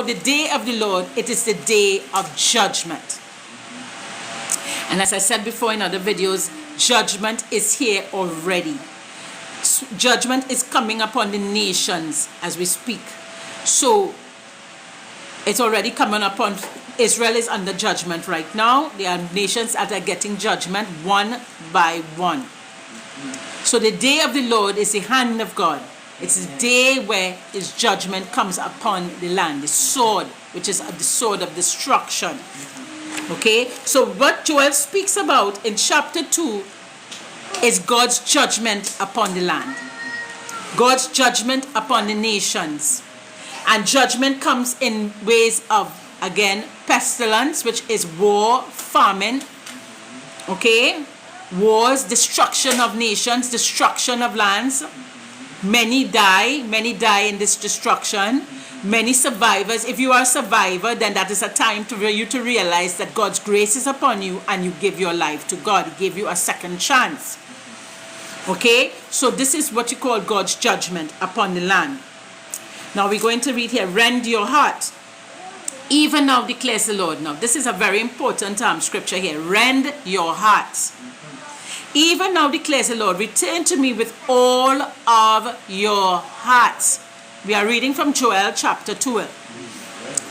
the day of the Lord, it is the day of judgment. And as I said before in other videos, judgment is here already. Judgment is coming upon the nations as we speak. So it's already coming upon. Israel is under judgment right now. There are nations that are getting judgment one by one. So the day of the Lord is the hand of God. It's the day where his judgment comes upon the land. The sword, which is the sword of destruction. Okay? So what Joel speaks about in chapter 2 is God's judgment upon the land. God's judgment upon the nations. And judgment comes in ways of, again, pestilence, which is war, famine. Okay? Wars, destruction of nations, destruction of lands. Many die in this destruction. Many survivors. If you are a survivor, then that is a time for you to realize that God's grace is upon you and you give your life to God. He gave you a second chance. Okay? So this is what you call God's judgment upon the land. Now we're going to read here, rend your heart. Even now declares the Lord. Now this is a very important scripture here. Rend your heart. Even now declares the Lord, return to me with all of your heart. We are reading from Joel chapter 2.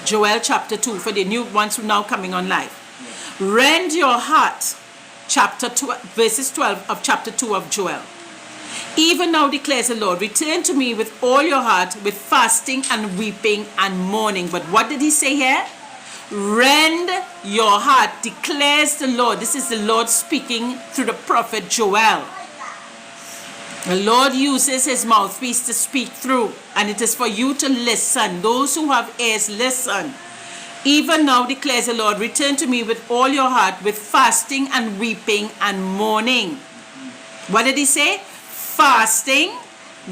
Joel chapter 2 for the new ones who are now coming on live. Rend your heart. Chapter 2, verses 12 of chapter 2 of Joel. Even now declares the Lord, return to me with all your heart, with fasting and weeping and mourning. But what did he say here? Rend your heart, declares the Lord. This is the Lord speaking through the prophet Joel. The Lord uses his mouthpiece to speak through, and it is for you to listen. Those who have ears, listen. Even now declares the Lord, return to me with all your heart, with fasting and weeping and mourning. What did he say? Fasting,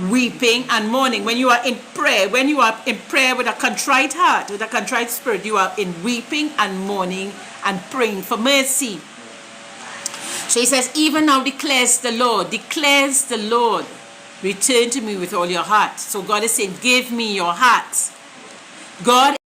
weeping and mourning. When you are in prayer with a contrite heart, with a contrite spirit, you are in weeping and mourning and praying for mercy. So he says, even now declares the Lord, return to me with all your heart. So God is saying, give me your heart. God